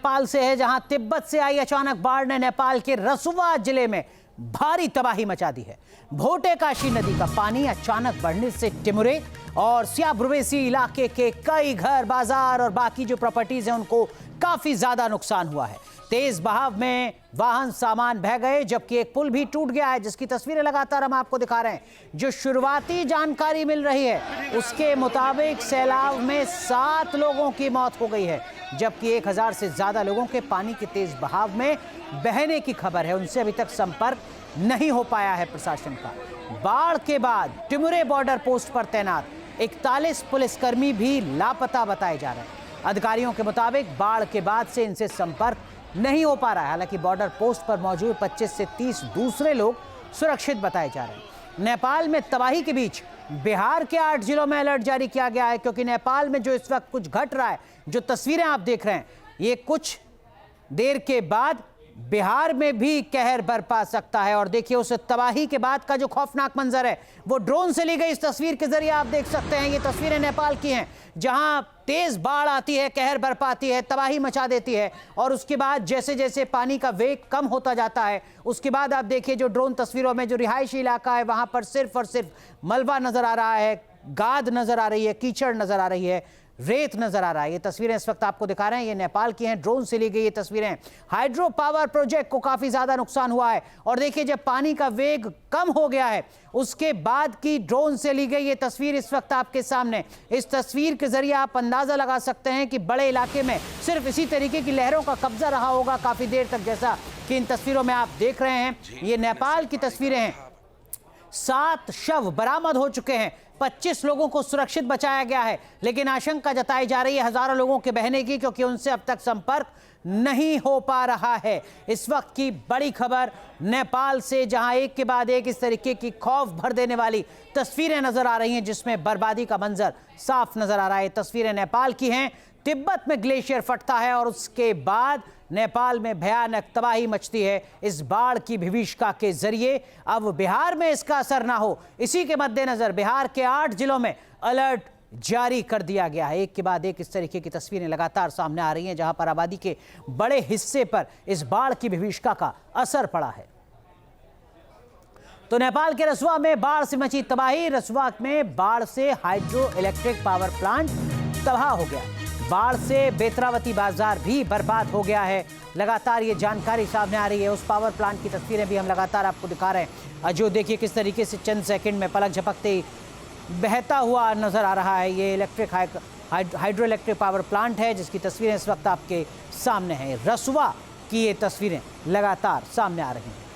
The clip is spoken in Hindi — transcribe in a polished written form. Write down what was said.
नेपाल से है, जहां तिब्बत से आई अचानक बाढ़ ने नेपाल के रसुवा जिले में भारी तबाही मचा दी है। भोटेकाशी नदी का पानी अचानक बढ़ने से टिमुरे और स्याब्रुवेसी इलाके के कई घर, बाजार और बाकी जो प्रॉपर्टीज हैं उनको काफी ज्यादा नुकसान हुआ है। तेज बहाव में वाहन सामान बह गए, जबकि एक पुल भी टूट गया है, जिसकी तस्वीरें लगातार हम आपको दिखा रहे हैं। जो शुरुआती जानकारी मिल रही है उसके मुताबिक सैलाब में 7 लोगों की मौत हो गई है, जबकि 1000 से ज्यादा लोगों के पानी के तेज बहाव में बहने की खबर है। उनसे अभी तक संपर्क नहीं हो पाया है प्रशासन का। बाढ़ के बाद टिमुरे बॉर्डर पोस्ट पर तैनात 41 पुलिसकर्मी भी लापता बताए जा रहे हैं। अधिकारियों के मुताबिक बाढ़ के बाद से इनसे संपर्क नहीं हो पा रहा है। हालांकि बॉर्डर पोस्ट पर मौजूद 25 से 30 दूसरे लोग सुरक्षित बताए जा रहे हैं। नेपाल में तबाही के बीच बिहार के 8 जिलों में अलर्ट जारी किया गया है, क्योंकि नेपाल में जो इस वक्त कुछ घट रहा है, जो तस्वीरें आप देख रहे हैं, ये कुछ देर के बाद बिहार में भी कहर बरपा सकता है। और देखिए उस तबाही के बाद का जो खौफनाक मंजर है वो ड्रोन से ली गई इस तस्वीर के जरिए आप देख सकते हैं। ये तस्वीरें नेपाल की हैं, जहां तेज बाढ़ आती है, कहर बरपाती है, तबाही मचा देती है, और उसके बाद जैसे जैसे पानी का वेग कम होता जाता है, उसके बाद आप देखिए जो ड्रोन तस्वीरों में जो रिहायशी इलाका है वहां पर सिर्फ और सिर्फ मलबा नजर आ रहा है, गाद नजर आ रही है, कीचड़ नजर आ रही है, रेत नजर आ रहा है। ये तस्वीरें इस वक्त आपको दिखा रहे हैं, ये नेपाल की हैं, ड्रोन से ली गई ये तस्वीरें। हाइड्रो पावर प्रोजेक्ट को काफी ज्यादा नुकसान हुआ है, और देखिए जब पानी का वेग कम हो गया है उसके बाद की ड्रोन से ली गई ये तस्वीर इस वक्त आपके सामने। इस तस्वीर के जरिए आप अंदाजा लगा सकते हैं कि बड़े इलाके में सिर्फ इसी तरीके की लहरों का कब्जा रहा होगा काफी देर तक, जैसा कि इन तस्वीरों में आप देख रहे हैं। ये नेपाल की तस्वीरें हैं। 7 शव बरामद हो चुके हैं, 25 लोगों को सुरक्षित बचाया गया है, लेकिन आशंका जताई जा रही है हजारों लोगों के बहने की, क्योंकि उनसे अब तक संपर्क नहीं हो पा रहा है। इस वक्त की बड़ी खबर नेपाल से, जहां एक के बाद एक इस तरीके की खौफ भर देने वाली तस्वीरें नजर आ रही हैं, जिसमें बर्बादी का मंजर साफ नजर आ रहा है। तस्वीरें नेपाल की हैं। तिब्बत में ग्लेशियर फटता है और उसके बाद नेपाल में भयानक तबाही मचती है इस बाढ़ की विभीषिका के जरिए। अब बिहार में इसका असर ना हो, इसी के मद्देनजर बिहार के 8 जिलों में अलर्ट जारी कर दिया गया है। एक के बाद एक इस तरीके की तस्वीरें लगातार सामने आ रही हैं, जहां पर आबादी के बड़े हिस्से पर इस बाढ़ की विभीषिका का असर पड़ा है। तो नेपाल के रसुआ में बाढ़ से मची तबाही। रसुआ में बाढ़ से हाइड्रो इलेक्ट्रिक पावर प्लांट तबाह हो गया। बाढ़ से बेतरावती बाजार भी बर्बाद हो गया है। लगातार ये जानकारी सामने आ रही है। उस पावर प्लांट की तस्वीरें भी हम लगातार आपको दिखा रहे हैं, जो देखिए किस तरीके से चंद सेकंड में पलक झपकते ही बहता हुआ नजर आ रहा है। ये electric hydro electric power plant है, जिसकी तस्वीरें इस वक्त आपके सामने हैं। रसुआ की ये तस्वीरें लगातार सामने आ रही हैं।